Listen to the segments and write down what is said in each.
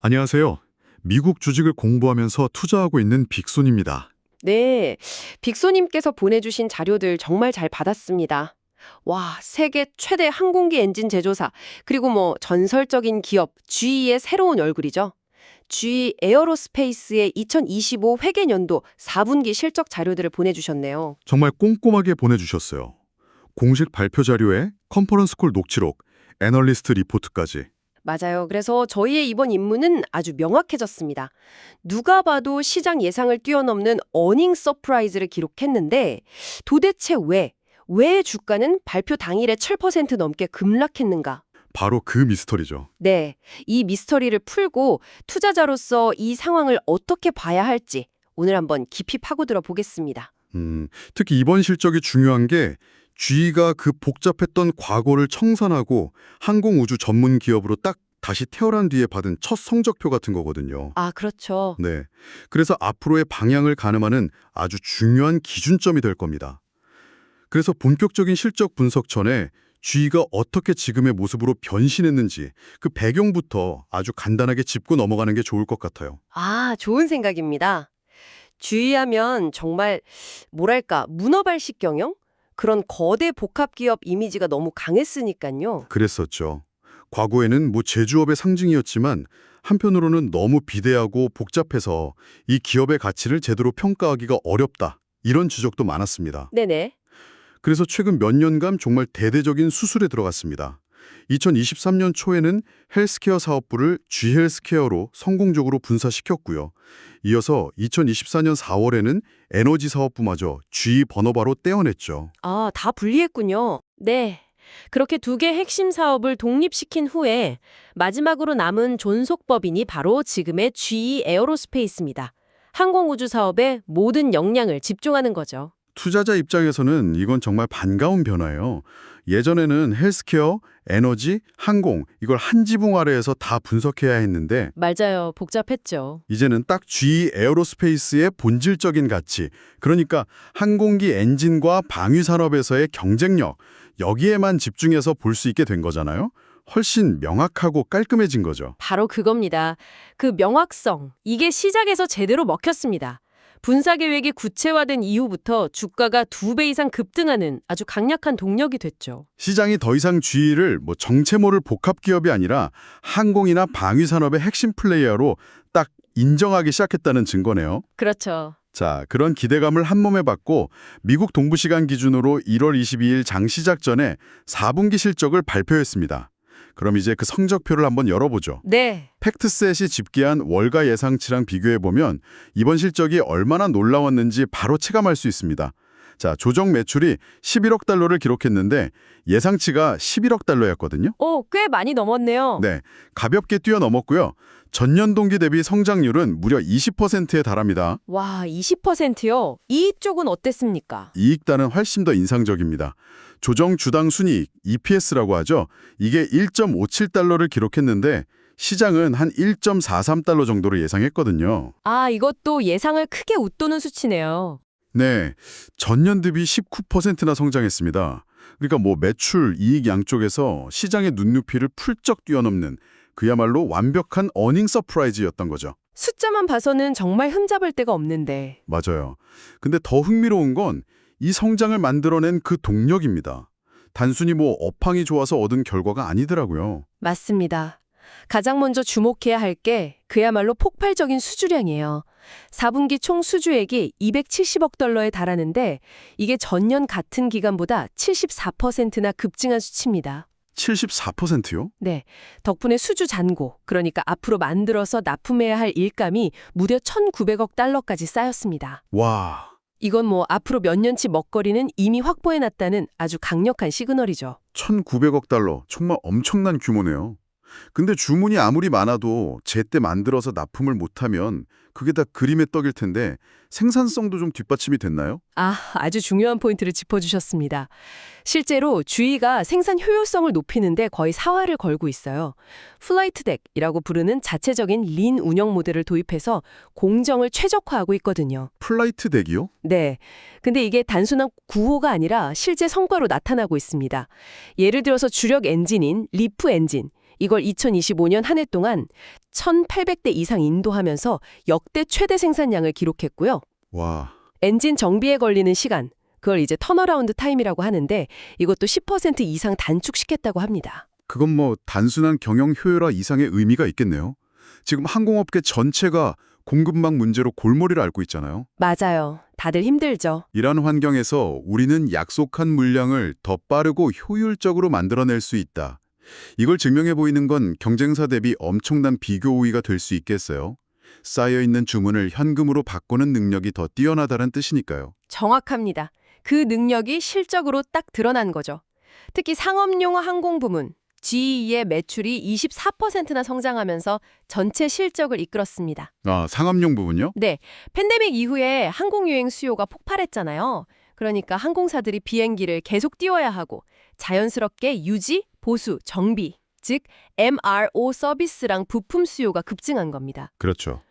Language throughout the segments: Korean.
안녕하세요. 미국 주식을 공부하면서 투자하고 있는 빅손입니다. 네, 빅소님께서 보내주신 자료들 정말 잘 받았습니다. 와, 세계 최대 항공기 엔진 제조사, 그리고 전설적인 기업 GE의 새로운 얼굴이죠. GE 에어로스페이스의 2025 회계년도 4분기 실적 자료들을 보내주셨네요. 정말 꼼꼼하게 보내주셨어요. 공식 발표 자료에 컨퍼런스 콜 녹취록, 애널리스트 리포트까지. 맞아요. 그래서 저희의 이번 임무는 아주 명확해졌습니다. 누가 봐도 시장 예상을 뛰어넘는 어닝 서프라이즈를 기록했는데 도대체 왜 주가는 발표 당일에 7% 넘게 급락했는가? 바로 그 미스터리죠. 네, 이 미스터리를 풀고 투자자로서 이 상황을 어떻게 봐야 할지 오늘 한번 깊이 파고들어 보겠습니다. 특히 이번 실적이 중요한 게 GE가 그 복잡했던 과거를 청산하고 항공우주 전문 기업으로 딱 다시 태어난 뒤에 받은 첫 성적표 같은 거거든요. 아, 그렇죠. 네. 그래서 앞으로의 방향을 가늠하는 아주 중요한 기준점이 될 겁니다. 그래서 본격적인 실적 분석 전에 GE가 어떻게 지금의 모습으로 변신했는지 그 배경부터 아주 간단하게 짚고 넘어가는 게 좋을 것 같아요. 아, 좋은 생각입니다. 주의하면 정말 뭐랄까 문어발식 경영? 그런 거대 복합기업 이미지가 너무 강했으니까요. 그랬었죠. 과거에는 제조업의 상징이었지만 한편으로는 너무 비대하고 복잡해서 이 기업의 가치를 제대로 평가하기가 어렵다. 이런 지적도 많았습니다. 네네. 그래서 최근 몇 년간 정말 대대적인 수술에 들어갔습니다. 2023년 초에는 헬스케어 사업부를 G헬스케어로 성공적으로 분사시켰고요. 이어서 2024년 4월에는 에너지 사업부마저 G 번호바로 떼어냈죠. 아, 다 분리했군요. 네. 그렇게 두 개 핵심 사업을 독립시킨 후에 마지막으로 남은 존속법인이 바로 지금의 GE 에어로스페이스입니다. 항공우주 사업에 모든 역량을 집중하는 거죠. 투자자 입장에서는 이건 정말 반가운 변화예요. 예전에는 헬스케어, 에너지, 항공 이걸 한 지붕 아래에서 다 분석해야 했는데 맞아요. 복잡했죠. 이제는 딱 GE 에어로스페이스의 본질적인 가치, 그러니까 항공기 엔진과 방위 산업에서의 경쟁력, 여기에만 집중해서 볼 수 있게 된 거잖아요. 훨씬 명확하고 깔끔해진 거죠. 바로 그겁니다. 그 명확성, 이게 시작에서 제대로 먹혔습니다. 분사 계획이 구체화된 이후부터 주가가 2배 이상 급등하는 아주 강력한 동력이 됐죠. 시장이 더 이상 GE를 정체 모를 복합 기업이 아니라 항공이나 방위 산업의 핵심 플레이어로 딱 인정하기 시작했다는 증거네요. 그렇죠. 자, 그런 기대감을 한몸에 받고 미국 동부 시간 기준으로 1월 22일 장 시작 전에 4분기 실적을 발표했습니다. 그럼 이제 그 성적표를 한번 열어보죠. 네. 팩트셋이 집계한 월가 예상치랑 비교해보면 이번 실적이 얼마나 놀라웠는지 바로 체감할 수 있습니다. 자, 조정 매출이 11억 달러를 기록했는데 예상치가 11억 달러였거든요. 꽤 많이 넘었네요. 네, 가볍게 뛰어넘었고요. 전년 동기 대비 성장률은 무려 20%에 달합니다. 와, 20%요? 이익 쪽은 어땠습니까? 이익단은 훨씬 더 인상적입니다. 조정 주당 순이익, EPS라고 하죠. 이게 1.57달러를 기록했는데 시장은 한 1.43달러 정도로 예상했거든요. 아, 이것도 예상을 크게 웃도는 수치네요. 네, 전년 대비 19%나 성장했습니다. 그러니까 매출, 이익 양쪽에서 시장의 눈높이를 풀쩍 뛰어넘는 그야말로 완벽한 어닝 서프라이즈였던 거죠. 숫자만 봐서는 정말 흠잡을 데가 없는데. 맞아요. 근데 더 흥미로운 건 이 성장을 만들어낸 그 동력입니다. 단순히 업황이 좋아서 얻은 결과가 아니더라고요. 맞습니다. 가장 먼저 주목해야 할 게 그야말로 폭발적인 수주량이에요. 4분기 총 수주액이 270억 달러에 달하는데 이게 전년 같은 기간보다 74%나 급증한 수치입니다. 74%요? 네, 덕분에 수주 잔고, 그러니까 앞으로 만들어서 납품해야 할 일감이 무려 1,900억 달러까지 쌓였습니다. 와, 이건 앞으로 몇 년치 먹거리는 이미 확보해놨다는 아주 강력한 시그널이죠. 1,900억 달러. 정말 엄청난 규모네요. 근데 주문이 아무리 많아도 제때 만들어서 납품을 못하면 그게 다 그림의 떡일 텐데 생산성도 좀 뒷받침이 됐나요? 아, 아주 중요한 포인트를 짚어주셨습니다. 실제로 GE가 생산 효율성을 높이는데 거의 사활을 걸고 있어요. 플라이트 덱이라고 부르는 자체적인 린 운영 모델을 도입해서 공정을 최적화하고 있거든요. 플라이트 덱이요? 네. 근데 이게 단순한 구호가 아니라 실제 성과로 나타나고 있습니다. 예를 들어서 주력 엔진인 리프 엔진. 이걸 2025년 한 해 동안 1,800대 이상 인도하면서 역대 최대 생산량을 기록했고요. 와, 엔진 정비에 걸리는 시간, 그걸 이제 턴어라운드 타임이라고 하는데 이것도 10% 이상 단축시켰다고 합니다. 그건 뭐 단순한 경영 효율화 이상의 의미가 있겠네요. 지금 항공업계 전체가 공급망 문제로 골머리를 앓고 있잖아요. 맞아요. 다들 힘들죠. 이런 환경에서 우리는 약속한 물량을 더 빠르고 효율적으로 만들어낼 수 있다. 이걸 증명해 보이는 건 경쟁사 대비 엄청난 비교 우위가 될 수 있겠어요. 쌓여있는 주문을 현금으로 바꾸는 능력이 더 뛰어나다는 뜻이니까요. 정확합니다. 그 능력이 실적으로 딱 드러난 거죠. 특히 상업용 항공 부문, GE의 매출이 24%나 성장하면서 전체 실적을 이끌었습니다. 아, 상업용 부분요? 네, 팬데믹 이후에 항공여행 수요가 폭발했잖아요. 그러니까 항공사들이 비행기를 계속 띄워야 하고 자연스럽게 유지, 보수, 정비, 즉 MRO 서비스랑 부품 수요가 급증한 겁니다. 그렇죠.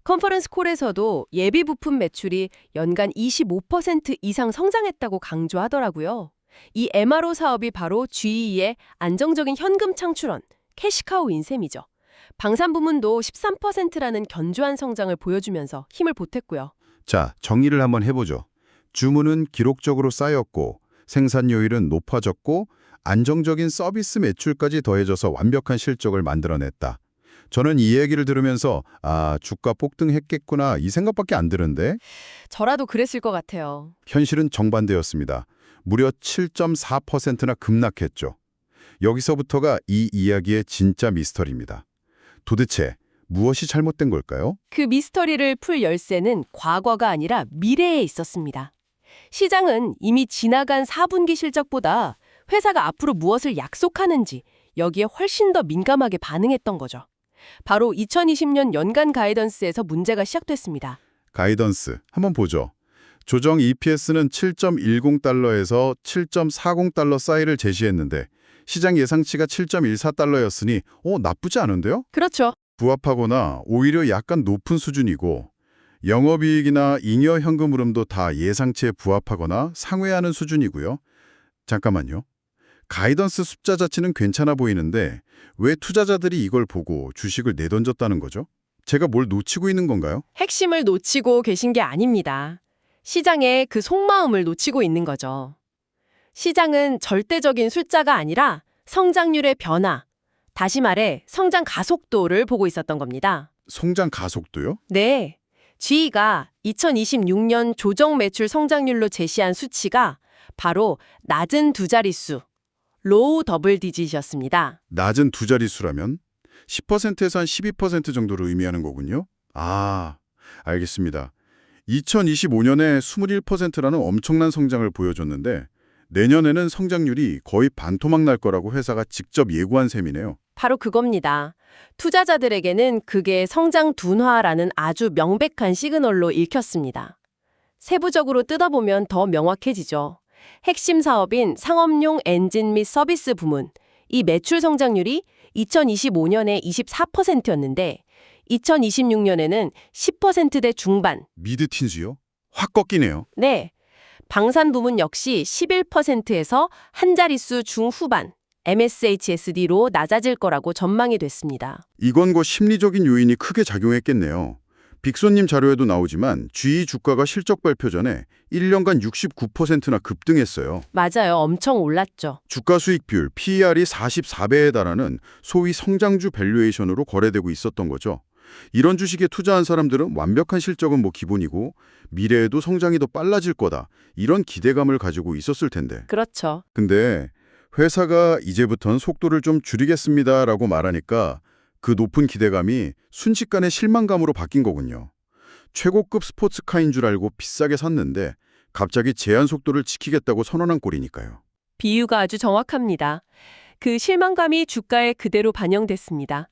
컨퍼런스 콜에서도 예비 부품 매출이 연간 25% 이상 성장했다고 강조하더라고요. 이 MRO 사업이 바로 GE의 안정적인 현금 창출원, 캐시카우인 셈이죠. 방산 부문도 13%라는 견조한 성장을 보여주면서 힘을 보탰고요. 자, 정리를 한번 해보죠. 주문은 기록적으로 쌓였고 생산효율은 높아졌고 안정적인 서비스 매출까지 더해져서 완벽한 실적을 만들어냈다. 저는 이 얘기를 들으면서 주가 폭등했겠구나 이 생각밖에 안 드는데 저라도 그랬을 것 같아요. 현실은 정반대였습니다. 무려 7.4%나 급락했죠. 여기서부터가 이 이야기의 진짜 미스터리입니다. 도대체 무엇이 잘못된 걸까요? 그 미스터리를 풀 열쇠는 과거가 아니라 미래에 있었습니다. 시장은 이미 지나간 4분기 실적보다 회사가 앞으로 무엇을 약속하는지 여기에 훨씬 더 민감하게 반응했던 거죠. 바로 2020년 연간 가이던스에서 문제가 시작됐습니다. 가이던스 한번 보죠. 조정 EPS는 7.10달러에서 7.40달러 사이를 제시했는데 시장 예상치가 7.14달러였으니 나쁘지 않은데요? 그렇죠. 부합하거나 오히려 약간 높은 수준이고 영업이익이나 잉여 현금 흐름도 다 예상치에 부합하거나 상회하는 수준이고요. 잠깐만요. 가이던스 숫자 자체는 괜찮아 보이는데 왜 투자자들이 이걸 보고 주식을 내던졌다는 거죠? 제가 뭘 놓치고 있는 건가요? 핵심을 놓치고 계신 게 아닙니다. 시장의 그 속마음을 놓치고 있는 거죠. 시장은 절대적인 숫자가 아니라 성장률의 변화, 다시 말해 성장 가속도를 보고 있었던 겁니다. 성장 가속도요? 네. GE가 2026년 조정 매출 성장률로 제시한 수치가 바로 낮은 두 자릿수, 로우 더블 디짓이었습니다. 낮은 두 자릿수라면 10%에서 한 12% 정도를 의미하는 거군요. 알겠습니다. 2025년에 21%라는 엄청난 성장을 보여줬는데 내년에는 성장률이 거의 반토막 날 거라고 회사가 직접 예고한 셈이네요. 바로 그겁니다. 투자자들에게는 그게 성장 둔화라는 아주 명백한 시그널로 읽혔습니다. 세부적으로 뜯어보면 더 명확해지죠. 핵심 사업인 상업용 엔진 및 서비스 부문, 이 매출 성장률이 2025년에 24%였는데 2026년에는 10%대 중반. 미드틴수요? 확 꺾이네요. 네. 방산 부문 역시 11%에서 한 자릿수 중후반, MSHSD로 낮아질 거라고 전망이 됐습니다. 이건 심리적인 요인이 크게 작용했겠네요. 빅손님 자료에도 나오지만 GE 주가가 실적 발표 전에 1년간 69%나 급등했어요. 맞아요. 엄청 올랐죠. 주가 수익 비율 PER이 44배에 달하는 소위 성장주 밸류에이션으로 거래되고 있었던 거죠. 이런 주식에 투자한 사람들은 완벽한 실적은 기본이고 미래에도 성장이 더 빨라질 거다. 이런 기대감을 가지고 있었을 텐데. 그렇죠. 근데 회사가 이제부터는 속도를 좀 줄이겠습니다라고 말하니까 그 높은 기대감이 순식간에 실망감으로 바뀐 거군요. 최고급 스포츠카인 줄 알고 비싸게 샀는데 갑자기 제한 속도를 지키겠다고 선언한 꼴이니까요. 비유가 아주 정확합니다. 그 실망감이 주가에 그대로 반영됐습니다.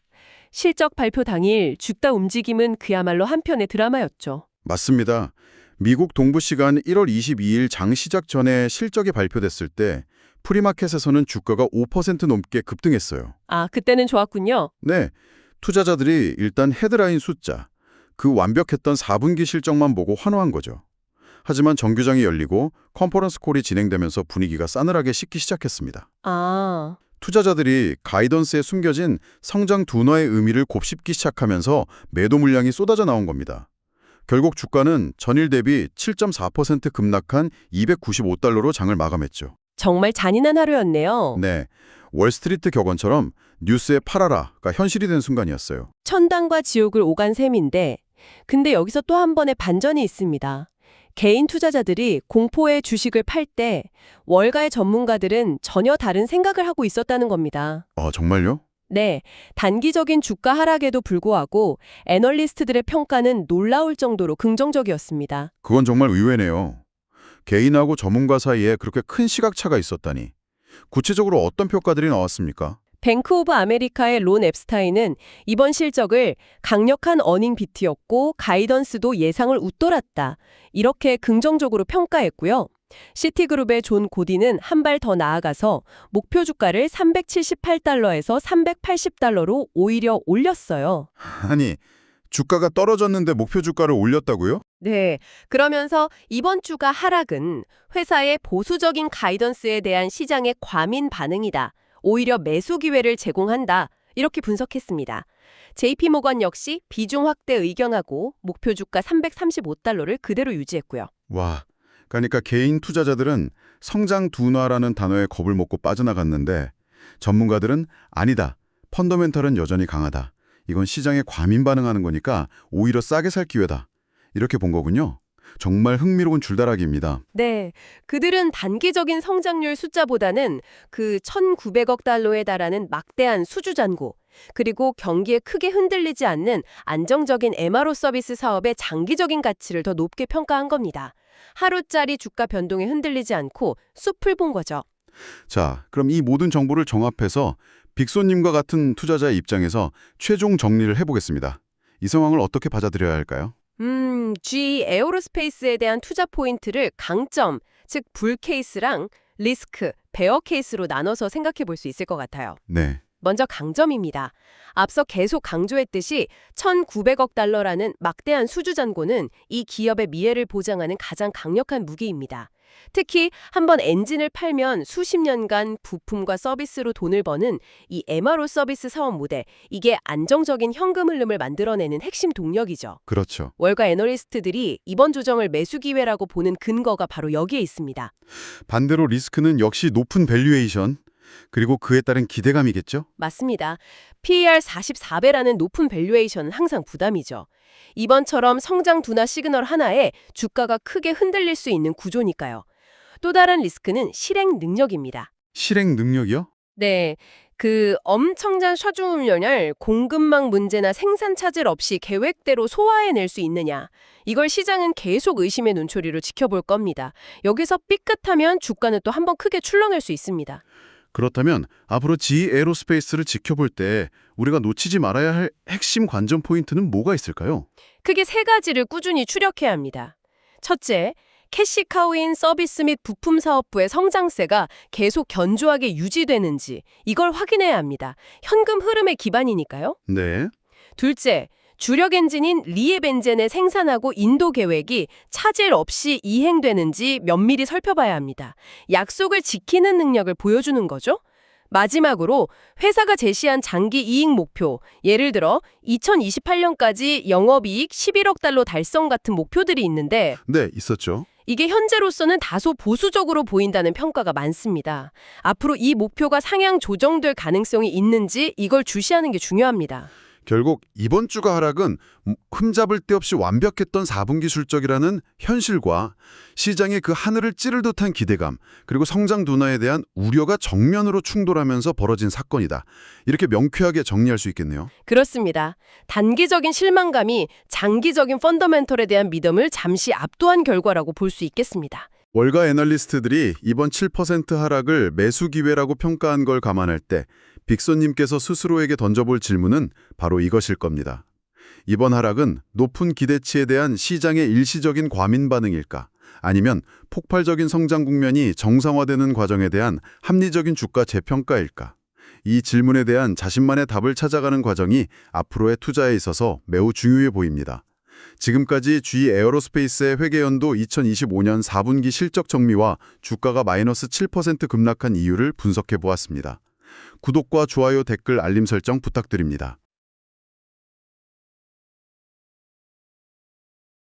실적 발표 당일 주가 움직임은 그야말로 한편의 드라마였죠. 맞습니다. 미국 동부 시간 1월 22일 장 시작 전에 실적이 발표됐을 때 프리마켓에서는 주가가 5% 넘게 급등했어요. 그때는 좋았군요. 네, 투자자들이 일단 헤드라인 숫자, 그 완벽했던 4분기 실적만 보고 환호한 거죠. 하지만 정규장이 열리고 컨퍼런스 콜이 진행되면서 분위기가 싸늘하게 식기 시작했습니다. 투자자들이 가이던스에 숨겨진 성장 둔화의 의미를 곱씹기 시작하면서 매도 물량이 쏟아져 나온 겁니다. 결국 주가는 전일 대비 7.4% 급락한 295달러로 장을 마감했죠. 정말 잔인한 하루였네요. 네, 월스트리트 격언처럼 뉴스에 팔아라가 현실이 된 순간이었어요. 천당과 지옥을 오간 셈인데, 근데 여기서 또 한 번의 반전이 있습니다. 개인 투자자들이 공포의 주식을 팔 때 월가의 전문가들은 전혀 다른 생각을 하고 있었다는 겁니다. 정말요? 네, 단기적인 주가 하락에도 불구하고 애널리스트들의 평가는 놀라울 정도로 긍정적이었습니다. 그건 정말 의외네요. 개인하고 전문가 사이에 그렇게 큰 시각차가 있었다니. 구체적으로 어떤 평가들이 나왔습니까? 뱅크 오브 아메리카의 론 앱스타인은 이번 실적을 강력한 어닝 비트였고 가이던스도 예상을 웃돌았다. 이렇게 긍정적으로 평가했고요. 시티그룹의 존 고디는 한 발 더 나아가서 목표 주가를 378달러에서 380달러로 오히려 올렸어요. 아니, 주가가 떨어졌는데 목표 주가를 올렸다고요? 네, 그러면서 이번 주가 하락은 회사의 보수적인 가이던스에 대한 시장의 과민 반응이다. 오히려 매수 기회를 제공한다. 이렇게 분석했습니다. JP모건 역시 비중 확대 의견하고 목표 주가 335달러를 그대로 유지했고요. 와, 그러니까 개인 투자자들은 성장 둔화라는 단어에 겁을 먹고 빠져나갔는데 전문가들은 아니다. 펀더멘털은 여전히 강하다. 이건 시장에 과민 반응하는 거니까 오히려 싸게 살 기회다. 이렇게 본 거군요. 정말 흥미로운 줄다라기입니다. 네, 그들은 단기적인 성장률 숫자보다는 그 1,900억 달러에 달하는 막대한 수주 잔고, 그리고 경기에 크게 흔들리지 않는 안정적인 MRO 서비스 사업의 장기적인 가치를 더 높게 평가한 겁니다. 하루짜리 주가 변동에 흔들리지 않고 숲을 본 거죠. 자, 그럼 이 모든 정보를 정합해서 빅소님과 같은 투자자의 입장에서 최종 정리를 해보겠습니다. 이 상황을 어떻게 받아들여야 할까요? GE 에어로스페이스에 대한 투자 포인트를 강점, 즉 불 케이스랑 리스크, 베어 케이스로 나눠서 생각해 볼 수 있을 것 같아요. 네. 먼저 강점입니다. 앞서 계속 강조했듯이 1,900억 달러라는 막대한 수주 잔고는 이 기업의 미래를 보장하는 가장 강력한 무기입니다. 특히 한번 엔진을 팔면 수십 년간 부품과 서비스로 돈을 버는 이 MRO 서비스 사업 모델, 이게 안정적인 현금 흐름을 만들어내는 핵심 동력이죠. 그렇죠. 월가 애널리스트들이 이번 조정을 매수 기회라고 보는 근거가 바로 여기에 있습니다. 반대로 리스크는 역시 높은 밸류에이션, 그리고 그에 따른 기대감이겠죠? 맞습니다. PER 44배라는 높은 밸류에이션은 항상 부담이죠. 이번처럼 성장 둔화 시그널 하나에 주가가 크게 흔들릴 수 있는 구조니까요. 또 다른 리스크는 실행 능력입니다. 실행 능력이요? 네, 그 엄청난 셔중훈련을 공급망 문제나 생산 차질 없이 계획대로 소화해낼 수 있느냐. 이걸 시장은 계속 의심의 눈초리로 지켜볼 겁니다. 여기서 삐끗하면 주가는 또 한번 크게 출렁일 수 있습니다. 그렇다면 앞으로 GE 에어로스페이스를 지켜볼 때 우리가 놓치지 말아야 할 핵심 관전 포인트는 뭐가 있을까요? 크게 세 가지를 꾸준히 추력해야 합니다. 첫째, 캐시카우인 서비스 및 부품 사업부의 성장세가 계속 견조하게 유지되는지 이걸 확인해야 합니다. 현금 흐름의 기반이니까요. 네. 둘째, 주력 엔진인 리에 벤젠의 생산하고 인도 계획이 차질 없이 이행되는지 면밀히 살펴봐야 합니다. 약속을 지키는 능력을 보여주는 거죠. 마지막으로 회사가 제시한 장기 이익 목표, 예를 들어 2028년까지 영업이익 11억 달러 달성 같은 목표들이 있는데 네, 있었죠. 이게 현재로서는 다소 보수적으로 보인다는 평가가 많습니다. 앞으로 이 목표가 상향 조정될 가능성이 있는지 이걸 주시하는 게 중요합니다. 결국 이번 주가 하락은 흠잡을 데 없이 완벽했던 4분기 실적이라는 현실과 시장의 그 하늘을 찌를 듯한 기대감, 그리고 성장 둔화에 대한 우려가 정면으로 충돌하면서 벌어진 사건이다. 이렇게 명쾌하게 정리할 수 있겠네요. 그렇습니다. 단기적인 실망감이 장기적인 펀더멘털에 대한 믿음을 잠시 압도한 결과라고 볼 수 있겠습니다. 월가 애널리스트들이 이번 7% 하락을 매수 기회라고 평가한 걸 감안할 때 빅소님께서 스스로에게 던져볼 질문은 바로 이것일 겁니다. 이번 하락은 높은 기대치에 대한 시장의 일시적인 과민 반응일까? 아니면 폭발적인 성장 국면이 정상화되는 과정에 대한 합리적인 주가 재평가일까? 이 질문에 대한 자신만의 답을 찾아가는 과정이 앞으로의 투자에 있어서 매우 중요해 보입니다. 지금까지 GE 에어로스페이스의 회계연도 2025년 4분기 실적 정리와 주가가 마이너스 7% 급락한 이유를 분석해 보았습니다. 구독과 좋아요, 댓글, 알림 설정 부탁드립니다.